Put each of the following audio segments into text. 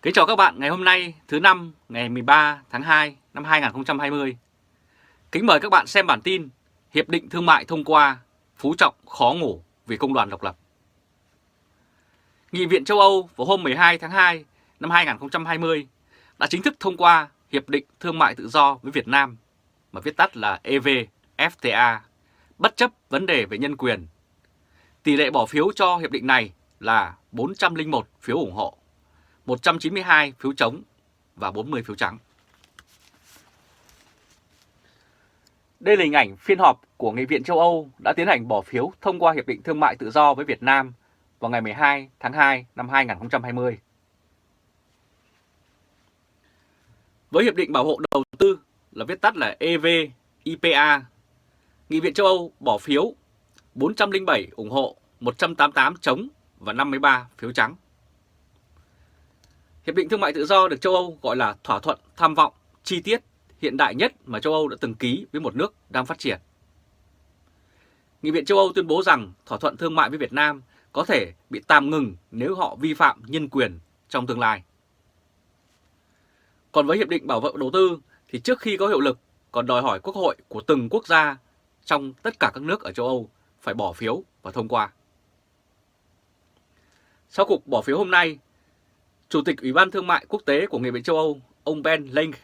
Kính chào các bạn ngày hôm nay thứ Năm ngày 13 tháng 2 năm 2020. Kính mời các bạn xem bản tin Hiệp định Thương mại thông qua, Phú Trọng khó ngủ vì công đoàn độc lập. Nghị viện châu Âu vào hôm 12 tháng 2 năm 2020 đã chính thức thông qua Hiệp định Thương mại tự do với Việt Nam, mà viết tắt là EVFTA, bất chấp vấn đề về nhân quyền. Tỷ lệ bỏ phiếu cho hiệp định này là 401 phiếu ủng hộ, 192 phiếu chống và 40 phiếu trắng. Đây là hình ảnh phiên họp của Nghị viện châu Âu đã tiến hành bỏ phiếu thông qua Hiệp định Thương mại tự do với Việt Nam vào ngày 12 tháng 2 năm 2020. Với Hiệp định Bảo hộ Đầu tư là viết tắt là EVIPA, Nghị viện châu Âu bỏ phiếu 407 ủng hộ, 188 chống và 53 phiếu trắng. Hiệp định Thương mại tự do được châu Âu gọi là thỏa thuận tham vọng chi tiết hiện đại nhất mà châu Âu đã từng ký với một nước đang phát triển. Nghị viện châu Âu tuyên bố rằng thỏa thuận thương mại với Việt Nam có thể bị tạm ngừng nếu họ vi phạm nhân quyền trong tương lai. Còn với Hiệp định Bảo vệ Đầu tư thì trước khi có hiệu lực còn đòi hỏi quốc hội của từng quốc gia trong tất cả các nước ở châu Âu phải bỏ phiếu và thông qua. Sau cuộc bỏ phiếu hôm nay, Chủ tịch Ủy ban Thương mại Quốc tế của Nghị viện châu Âu, ông Ben Lange,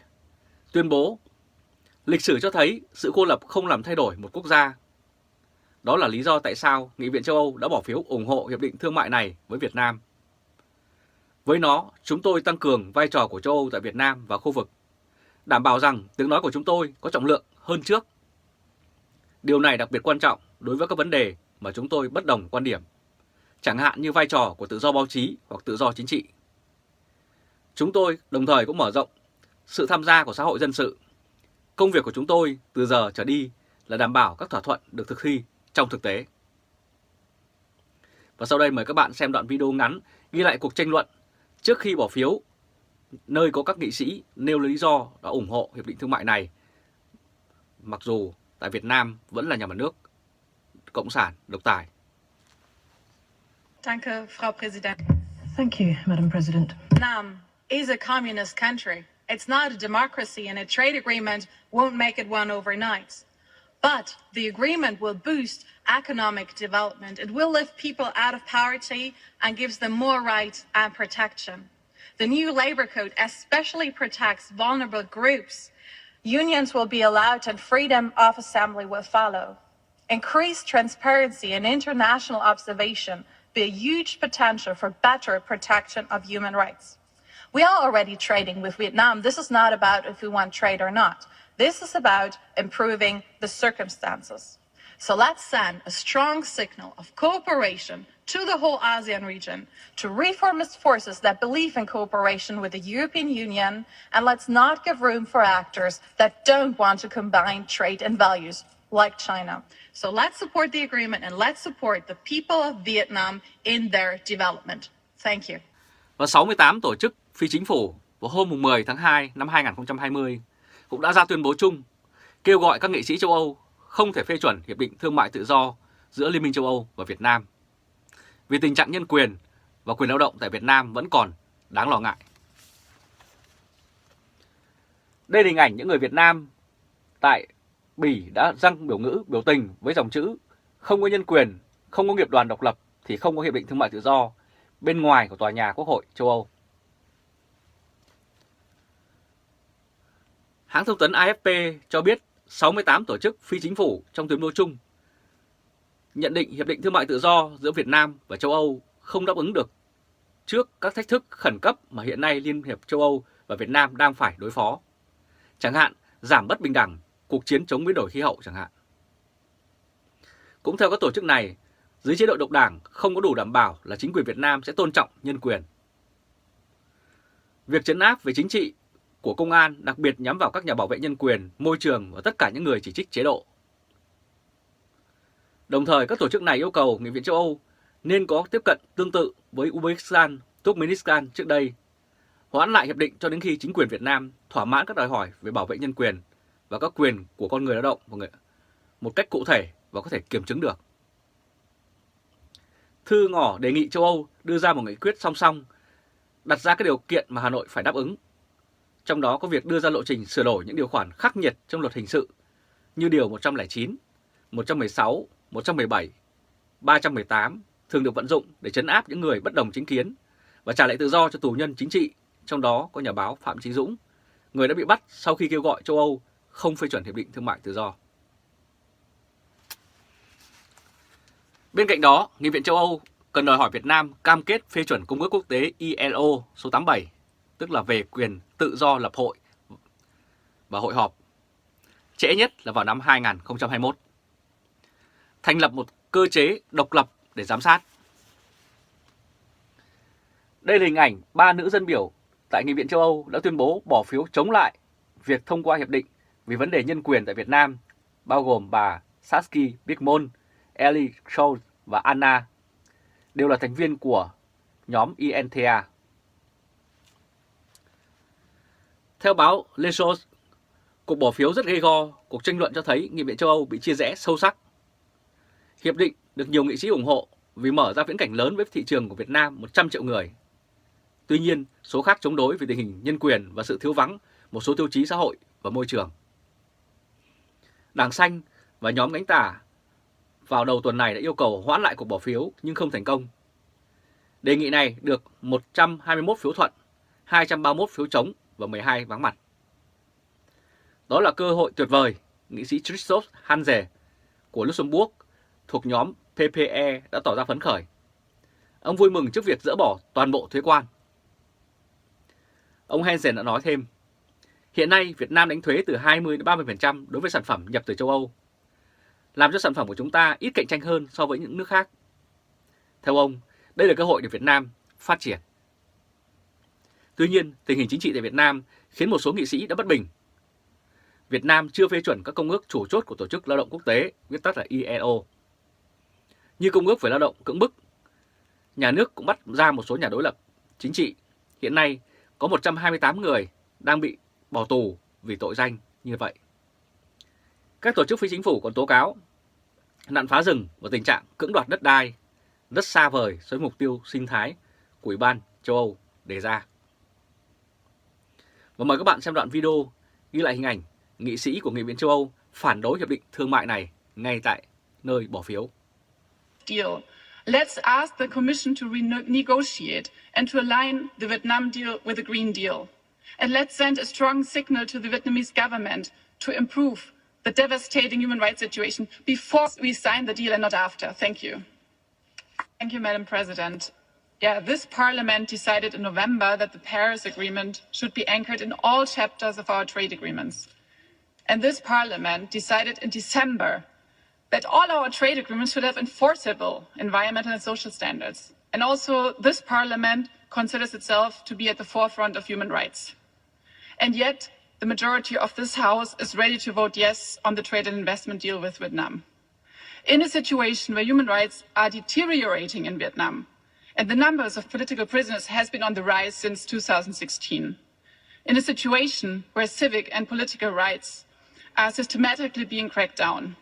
tuyên bố lịch sử cho thấy sự cô lập không làm thay đổi một quốc gia. Đó là lý do tại sao Nghị viện châu Âu đã bỏ phiếu ủng hộ hiệp định thương mại này với Việt Nam. Với nó, chúng tôi tăng cường vai trò của châu Âu tại Việt Nam và khu vực, đảm bảo rằng tiếng nói của chúng tôi có trọng lượng hơn trước. Điều này đặc biệt quan trọng đối với các vấn đề mà chúng tôi bất đồng quan điểm, chẳng hạn như vai trò của tự do báo chí hoặc tự do chính trị. Chúng tôi đồng thời cũng mở rộng sự tham gia của xã hội dân sự. Công việc của chúng tôi từ giờ trở đi là đảm bảo các thỏa thuận được thực thi trong thực tế. Và sau đây mời các bạn xem đoạn video ngắn ghi lại cuộc tranh luận trước khi bỏ phiếu, nơi có các nghị sĩ nêu lý do đã ủng hộ hiệp định thương mại này, mặc dù tại Việt Nam vẫn là nhà nước cộng sản độc tài. Danke, Frau Präsidentin. Thank you, Madam President. Vietnam is a communist country. It's not a democracy, and a trade agreement won't make it one overnight. But the agreement will boost economic development. It will lift people out of poverty and gives them more rights and protection. The new labor code especially protects vulnerable groups. Unions will be allowed and freedom of assembly will follow. Increased transparency and international observation be a huge potential for better protection of human rights. We are already trading with Vietnam. This is not about if we want trade or not. This is about improving the circumstances. So let's send a strong signal of cooperation to the whole ASEAN region, to reformist forces that believe in cooperation with the European Union, and let's not give room for actors that don't want to combine trade and values like China. So let's support the agreement and let's support the people of Vietnam in their development. Thank you. Và 68 tổ chức phi chính phủ vào hôm 10 tháng 2 năm 2020 cũng đã ra tuyên bố chung kêu gọi các nghị sĩ châu Âu không thể phê chuẩn Hiệp định Thương mại tự do giữa Liên minh châu Âu và Việt Nam, vì tình trạng nhân quyền và quyền lao động tại Việt Nam vẫn còn đáng lo ngại. Đây là hình ảnh những người Việt Nam tại Bỉ đã răng biểu ngữ biểu tình với dòng chữ không có nhân quyền, không có nghiệp đoàn độc lập thì không có Hiệp định Thương mại tự do bên ngoài của tòa nhà Quốc hội châu Âu. Hãng thông tấn AFP cho biết 68 tổ chức phi chính phủ trong tuyên bố chung nhận định Hiệp định Thương mại tự do giữa Việt Nam và châu Âu không đáp ứng được trước các thách thức khẩn cấp mà hiện nay Liên hiệp châu Âu và Việt Nam đang phải đối phó, chẳng hạn giảm bất bình đẳng, cuộc chiến chống biến đổi khí hậu chẳng hạn. Cũng theo các tổ chức này, dưới chế độ độc đảng không có đủ đảm bảo là chính quyền Việt Nam sẽ tôn trọng nhân quyền. Việc trấn áp về chính trị của công an đặc biệt nhắm vào các nhà bảo vệ nhân quyền, môi trường và tất cả những người chỉ trích chế độ. Đồng thời, các tổ chức này yêu cầu Nghị viện châu Âu nên có tiếp cận tương tự với Uzbekistan, Turkmenistan trước đây, hoãn lại hiệp định cho đến khi chính quyền Việt Nam thỏa mãn các đòi hỏi về bảo vệ nhân quyền và các quyền của con người lao động một cách cụ thể và có thể kiểm chứng được. Thư ngỏ đề nghị châu Âu đưa ra một nghị quyết song song đặt ra các điều kiện mà Hà Nội phải đáp ứng. Trong đó có việc đưa ra lộ trình sửa đổi những điều khoản khắc nghiệt trong luật hình sự như điều 109, 116, 117, 318 thường được vận dụng để trấn áp những người bất đồng chính kiến và trả lại tự do cho tù nhân chính trị, trong đó có nhà báo Phạm Chí Dũng, người đã bị bắt sau khi kêu gọi châu Âu không phê chuẩn Hiệp định Thương mại Tự do. Bên cạnh đó, Nghị viện châu Âu cần đòi hỏi Việt Nam cam kết phê chuẩn Công ước Quốc tế ILO số 87, tức là về quyền tự do lập hội và hội họp, trễ nhất là vào năm 2021. Thành lập một cơ chế độc lập để giám sát. Đây là hình ảnh 3 nữ dân biểu tại Nghị viện châu Âu đã tuyên bố bỏ phiếu chống lại việc thông qua hiệp định vì vấn đề nhân quyền tại Việt Nam, bao gồm bà Saskia Birkmon, Ellie Scholl và Anna, đều là thành viên của nhóm INTA. Theo báo Les Choses, cuộc bỏ phiếu rất gay go, cuộc tranh luận cho thấy Nghị viện châu Âu bị chia rẽ sâu sắc. Hiệp định được nhiều nghị sĩ ủng hộ vì mở ra viễn cảnh lớn với thị trường của Việt Nam 100 triệu người. Tuy nhiên, số khác chống đối vì tình hình nhân quyền và sự thiếu vắng một số tiêu chí xã hội và môi trường. Đảng Xanh và nhóm cánh tả vào đầu tuần này đã yêu cầu hoãn lại cuộc bỏ phiếu nhưng không thành công. Đề nghị này được 121 phiếu thuận, 231 phiếu chống và 12 vắng mặt. Đó là cơ hội tuyệt vời, nghị sĩ Christoph Hanse của Luxembourg thuộc nhóm PPE đã tỏ ra phấn khởi. Ông vui mừng trước việc dỡ bỏ toàn bộ thuế quan. Ông Hansen đã nói thêm, hiện nay Việt Nam đánh thuế từ 20 đến 30% đối với sản phẩm nhập từ châu Âu, làm cho sản phẩm của chúng ta ít cạnh tranh hơn so với những nước khác. Theo ông, đây là cơ hội để Việt Nam phát triển. Tuy nhiên, tình hình chính trị tại Việt Nam khiến một số nghị sĩ đã bất bình. Việt Nam chưa phê chuẩn các công ước chủ chốt của Tổ chức Lao động Quốc tế, viết tắt là ILO. Như Công ước về lao động cưỡng bức, nhà nước cũng bắt ra một số nhà đối lập chính trị. Hiện nay có 128 người đang bị bỏ tù vì tội danh như vậy. Các tổ chức phi chính phủ còn tố cáo nạn phá rừng và tình trạng cưỡng đoạt đất đai rất xa vời so với mục tiêu sinh thái của Ủy ban châu Âu đề ra. Và mời các bạn xem đoạn video ghi lại hình ảnh nghị sĩ của Nghị viện châu Âu phản đối hiệp định thương mại này ngay tại nơi bỏ phiếu. Deal. Let's ask the Commission to renegotiate and to align the Vietnam deal with the Green Deal. And let's send a strong signal to the Vietnamese government to improve the devastating human rights situation before we sign the deal and not after. Thank you. Thank you, Madam President. Yeah, this Parliament decided in November that the Paris Agreement should be anchored in all chapters of our trade agreements. And this Parliament decided in December that all our trade agreements should have enforceable environmental and social standards. And also, this Parliament considers itself to be at the forefront of human rights. And yet, the majority of this House is ready to vote yes on the trade and investment deal with Vietnam. In a situation where human rights are deteriorating in Vietnam, and the numbers of political prisoners has been on the rise since 2016. In a situation where civic and political rights are systematically being cracked down.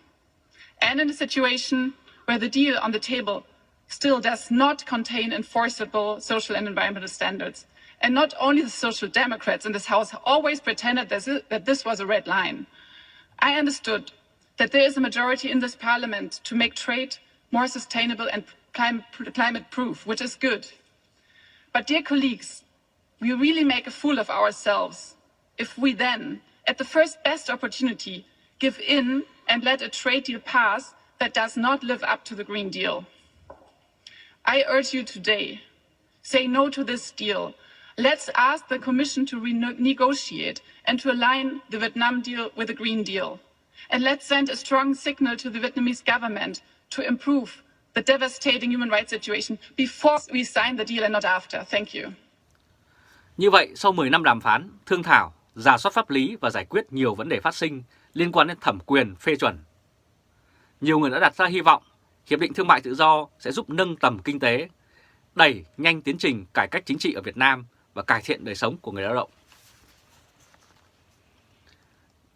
And in a situation where the deal on the table still does not contain enforceable social and environmental standards. And not only the Social Democrats in this House always pretended that this was a red line. I understood that there is a majority in this Parliament to make trade more sustainable and climate-proof, which is good. But dear colleagues, we really make a fool of ourselves if we then, at the first best opportunity, give in and let a trade deal pass that does not live up to the Green Deal. I urge you today, say no to this deal. Let's ask the Commission to renegotiate and to align the Vietnam deal with the Green Deal. And let's send a strong signal to the Vietnamese government to improve the devastating human rights situation before we sign the deal and not after. Thank you. Như vậy, sau 10 năm đàm phán, thương thảo, rà soát pháp lý và giải quyết nhiều vấn đề phát sinh liên quan đến thẩm quyền phê chuẩn, nhiều người đã đặt ra hy vọng Hiệp định Thương mại Tự do sẽ giúp nâng tầm kinh tế, đẩy nhanh tiến trình cải cách chính trị ở Việt Nam và cải thiện đời sống của người lao động.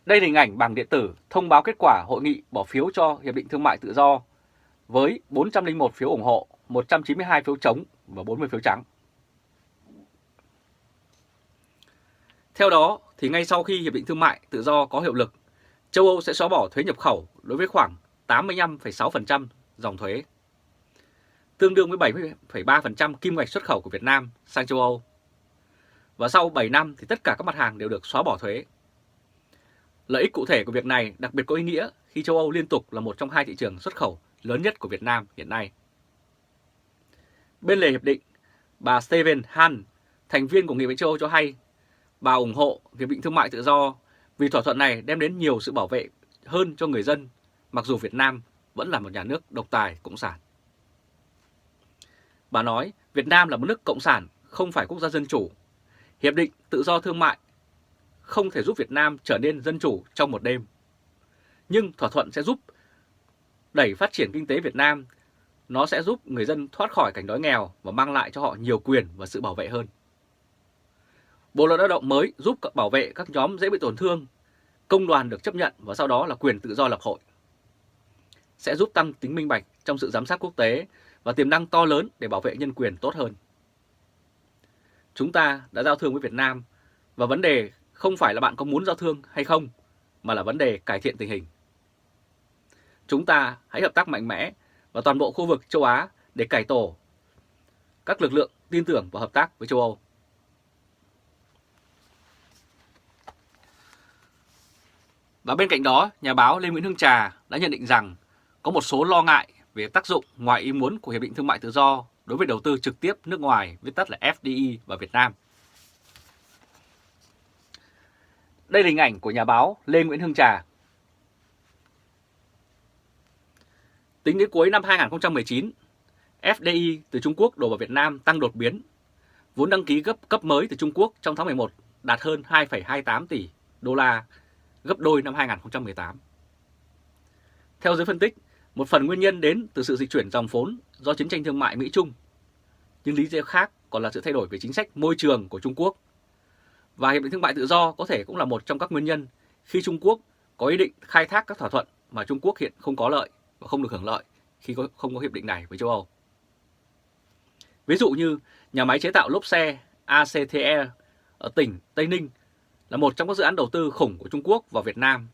Đây là hình ảnh bảng điện tử thông báo kết quả hội nghị bỏ phiếu cho Hiệp định Thương mại Tự do với 401 phiếu ủng hộ, 192 phiếu chống và 40 phiếu trắng. Theo đó, thì ngay sau khi Hiệp định Thương mại Tự do có hiệu lực, châu Âu sẽ xóa bỏ thuế nhập khẩu đối với khoảng 85,6% dòng thuế, tương đương với 70,3% kim ngạch xuất khẩu của Việt Nam sang châu Âu. Và sau 7 năm thì tất cả các mặt hàng đều được xóa bỏ thuế. Lợi ích cụ thể của việc này đặc biệt có ý nghĩa khi châu Âu liên tục là một trong hai thị trường xuất khẩu lớn nhất của Việt Nam hiện nay. Bên lề hiệp định, bà Steven Han, thành viên của Nghị viện châu Âu cho hay, bà ủng hộ Hiệp định Thương mại Tự do vì thỏa thuận này đem đến nhiều sự bảo vệ hơn cho người dân, mặc dù Việt Nam vẫn là một nhà nước độc tài cộng sản. Bà nói Việt Nam là một nước cộng sản, không phải quốc gia dân chủ. Hiệp định Tự do Thương mại không thể giúp Việt Nam trở nên dân chủ trong một đêm. Nhưng thỏa thuận sẽ giúp đẩy phát triển kinh tế Việt Nam. Nó sẽ giúp người dân thoát khỏi cảnh đói nghèo và mang lại cho họ nhiều quyền và sự bảo vệ hơn. Bộ luật lao động mới giúp bảo vệ các nhóm dễ bị tổn thương, công đoàn được chấp nhận và sau đó là quyền tự do lập hội. Sẽ giúp tăng tính minh bạch trong sự giám sát quốc tế và tiềm năng to lớn để bảo vệ nhân quyền tốt hơn. Chúng ta đã giao thương với Việt Nam và vấn đề không phải là bạn có muốn giao thương hay không, mà là vấn đề cải thiện tình hình. Chúng ta hãy hợp tác mạnh mẽ và toàn bộ khu vực châu Á để cải tổ các lực lượng tin tưởng và hợp tác với châu Âu. Và bên cạnh đó, nhà báo Lê Nguyễn Hương Trà đã nhận định rằng có một số lo ngại về tác dụng ngoài ý muốn của Hiệp định Thương mại Tự do đối với đầu tư trực tiếp nước ngoài, viết tắt là FDI vào Việt Nam. Đây là hình ảnh của nhà báo Lê Nguyễn Hương Trà. Tính đến cuối năm 2019, FDI từ Trung Quốc đổ vào Việt Nam tăng đột biến. Vốn đăng ký cấp mới từ Trung Quốc trong tháng 11 đạt hơn 2,28 tỷ đô la, gấp đôi năm 2018. Theo giới phân tích, một phần nguyên nhân đến từ sự dịch chuyển dòng vốn do chiến tranh thương mại Mỹ-Trung. Nhưng lý do khác còn là sự thay đổi về chính sách môi trường của Trung Quốc. Và Hiệp định Thương mại Tự do có thể cũng là một trong các nguyên nhân khi Trung Quốc có ý định khai thác các thỏa thuận mà Trung Quốc hiện không có lợi và không được hưởng lợi khi không có hiệp định này với châu Âu. Ví dụ như nhà máy chế tạo lốp xe ACTE ở tỉnh Tây Ninh là một trong các dự án đầu tư khủng của Trung Quốc vào Việt Nam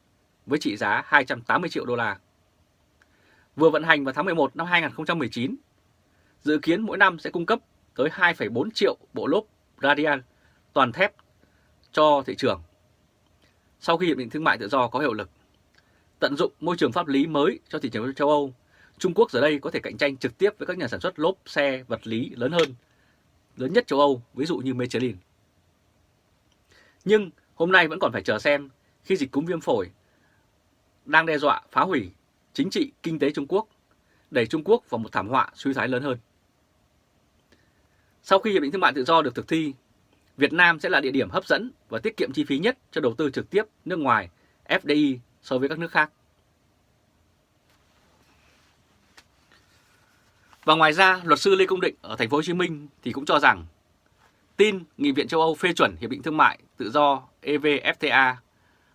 với trị giá 280 triệu đô la. Vừa vận hành vào tháng 11 năm 2019, dự kiến mỗi năm sẽ cung cấp tới 2,4 triệu bộ lốp radial toàn thép cho thị trường. Sau khi Hiệp định Thương mại Tự do có hiệu lực, tận dụng môi trường pháp lý mới cho thị trường châu Âu, Trung Quốc giờ đây có thể cạnh tranh trực tiếp với các nhà sản xuất lốp xe vật lý lớn nhất châu Âu, ví dụ như Michelin. Nhưng hôm nay vẫn còn phải chờ xem khi dịch cúm viêm phổi đang đe dọa phá hủy chính trị, kinh tế Trung Quốc, đẩy Trung Quốc vào một thảm họa suy thoái lớn hơn. Sau khi Hiệp định Thương mại Tự do được thực thi, Việt Nam sẽ là địa điểm hấp dẫn và tiết kiệm chi phí nhất cho đầu tư trực tiếp nước ngoài FDI so với các nước khác. Và ngoài ra, luật sư Lê Công Định ở thành phố Hồ Chí Minh thì cũng cho rằng tin Nghị viện châu Âu phê chuẩn Hiệp định Thương mại Tự do EVFTA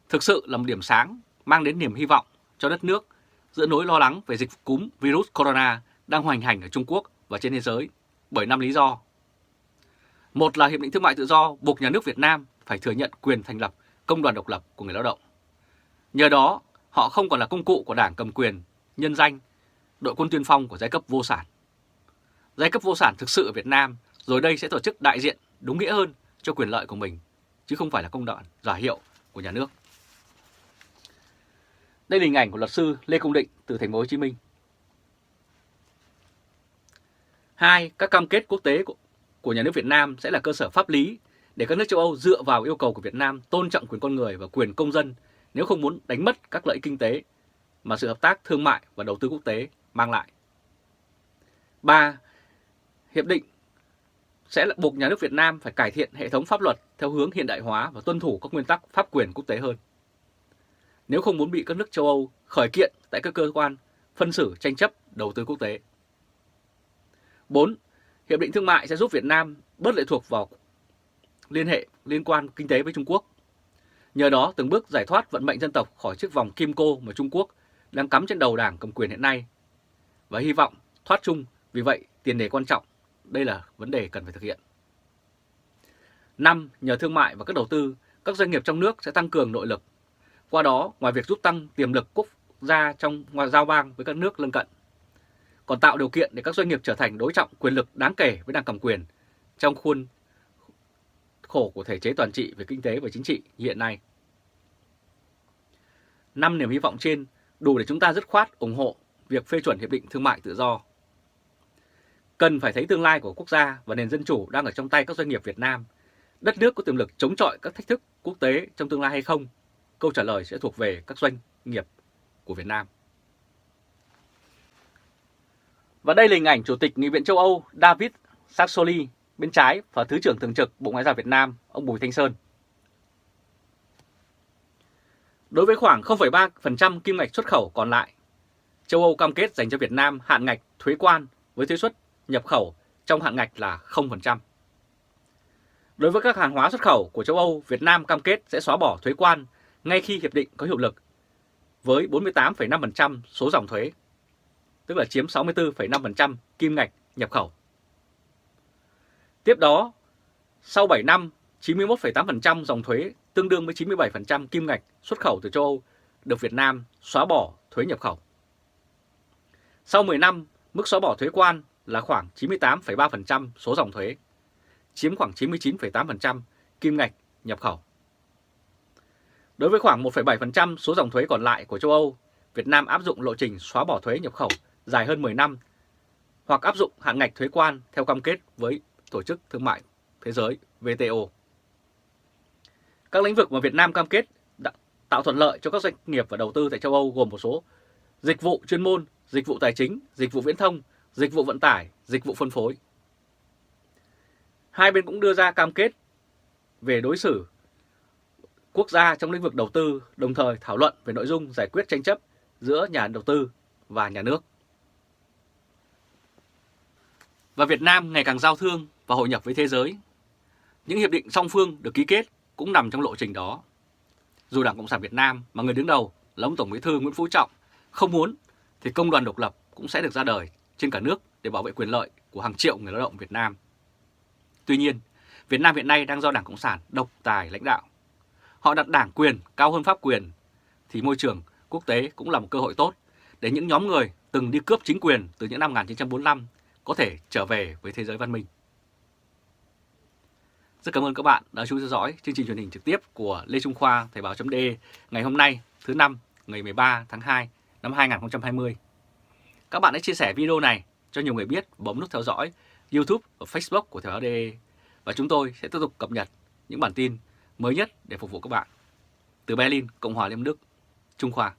thực sự là một điểm sáng mang đến niềm hy vọng cho đất nước giữa nỗi lo lắng về dịch cúm virus corona đang hoành hành ở Trung Quốc và trên thế giới bởi 5 lý do. Một là Hiệp định Thương mại Tự do buộc nhà nước Việt Nam phải thừa nhận quyền thành lập công đoàn độc lập của người lao động. Nhờ đó, họ không còn là công cụ của đảng cầm quyền, nhân danh, đội quân tiên phong của giai cấp vô sản. Giai cấp vô sản thực sự ở Việt Nam rồi đây sẽ tổ chức đại diện đúng nghĩa hơn cho quyền lợi của mình, chứ không phải là công đoàn giả hiệu của nhà nước. Đây là hình ảnh của luật sư Lê Công Định từ thành phố Hồ Chí Minh. 2. Các cam kết quốc tế của nhà nước Việt Nam sẽ là cơ sở pháp lý để các nước châu Âu dựa vào yêu cầu của Việt Nam tôn trọng quyền con người và quyền công dân nếu không muốn đánh mất các lợi ích kinh tế mà sự hợp tác thương mại và đầu tư quốc tế mang lại. 3. Hiệp định sẽ buộc nhà nước Việt Nam phải cải thiện hệ thống pháp luật theo hướng hiện đại hóa và tuân thủ các nguyên tắc pháp quyền quốc tế hơn, nếu không muốn bị các nước châu Âu khởi kiện tại các cơ quan phân xử tranh chấp đầu tư quốc tế. 4. Hiệp định thương mại sẽ giúp Việt Nam bớt lệ thuộc vào liên quan kinh tế với Trung Quốc. Nhờ đó từng bước giải thoát vận mệnh dân tộc khỏi chiếc vòng kim cô mà Trung Quốc đang cắm trên đầu đảng cầm quyền hiện nay. Và hy vọng thoát chung, vì vậy tiền đề quan trọng, đây là vấn đề cần phải thực hiện. 5. Nhờ thương mại và các đầu tư các doanh nghiệp trong nước sẽ tăng cường nội lực. Qua đó, ngoài việc giúp tăng tiềm lực quốc gia trong ngoại giao bang với các nước lân cận, còn tạo điều kiện để các doanh nghiệp trở thành đối trọng quyền lực đáng kể với đảng cầm quyền trong khuôn khổ của thể chế toàn trị về kinh tế và chính trị như hiện nay. 5 niềm hy vọng trên đủ để chúng ta dứt khoát ủng hộ việc phê chuẩn Hiệp định Thương mại Tự do. Cần phải thấy tương lai của quốc gia và nền dân chủ đang ở trong tay các doanh nghiệp Việt Nam. Đất nước có tiềm lực chống chọi các thách thức quốc tế trong tương lai hay không? Câu trả lời sẽ thuộc về các doanh nghiệp của Việt Nam. Và đây là hình ảnh Chủ tịch Nghị viện châu Âu David Sassoli, bên trái và Thứ trưởng Thường trực Bộ Ngoại giao Việt Nam, ông Bùi Thanh Sơn. Đối với khoảng 0,3% kim ngạch xuất khẩu còn lại, châu Âu cam kết dành cho Việt Nam hạn ngạch thuế quan với thuế suất nhập khẩu trong hạn ngạch là 0%. Đối với các hàng hóa xuất khẩu của châu Âu, Việt Nam cam kết sẽ xóa bỏ thuế quan ngay khi hiệp định có hiệu lực với 48,5% số dòng thuế, tức là chiếm 64,5% kim ngạch nhập khẩu. Tiếp đó, sau 7 năm, 91,8% dòng thuế tương đương với 97% kim ngạch xuất khẩu từ châu Âu được Việt Nam xóa bỏ thuế nhập khẩu. Sau 10 năm, mức xóa bỏ thuế quan là khoảng 98,3% số dòng thuế, chiếm khoảng 99,8% kim ngạch nhập khẩu. Đối với khoảng 1,7% số dòng thuế còn lại của châu Âu, Việt Nam áp dụng lộ trình xóa bỏ thuế nhập khẩu dài hơn 10 năm hoặc áp dụng hạn ngạch thuế quan theo cam kết với Tổ chức Thương mại Thế giới WTO. Các lĩnh vực mà Việt Nam cam kết tạo thuận lợi cho các doanh nghiệp và đầu tư tại châu Âu gồm một số dịch vụ chuyên môn, dịch vụ tài chính, dịch vụ viễn thông, dịch vụ vận tải, dịch vụ phân phối. Hai bên cũng đưa ra cam kết về đối xử quốc gia trong lĩnh vực đầu tư, đồng thời thảo luận về nội dung giải quyết tranh chấp giữa nhà đầu tư và nhà nước. Và Việt Nam ngày càng giao thương và hội nhập với thế giới. Những hiệp định song phương được ký kết cũng nằm trong lộ trình đó. Dù Đảng Cộng sản Việt Nam mà người đứng đầu là ông Tổng Bí thư Nguyễn Phú Trọng không muốn, thì công đoàn độc lập cũng sẽ được ra đời trên cả nước để bảo vệ quyền lợi của hàng triệu người lao động Việt Nam. Tuy nhiên, Việt Nam hiện nay đang do Đảng Cộng sản độc tài lãnh đạo. Họ đặt đảng quyền cao hơn pháp quyền, thì môi trường quốc tế cũng là một cơ hội tốt để những nhóm người từng đi cướp chính quyền từ những năm 1945 có thể trở về với thế giới văn minh. Rất cảm ơn các bạn đã chú ý theo dõi chương trình truyền hình trực tiếp của Lê Trung Khoa Thời báo.de ngày hôm nay thứ Năm ngày 13 tháng 2 năm 2020. Các bạn hãy chia sẻ video này cho nhiều người biết, bấm nút theo dõi YouTube và Facebook của Thời báo.de và chúng tôi sẽ tiếp tục cập nhật những bản tin mới nhất để phục vụ các bạn. Từ Berlin, Cộng hòa Liên bang Đức, Trung Khoa.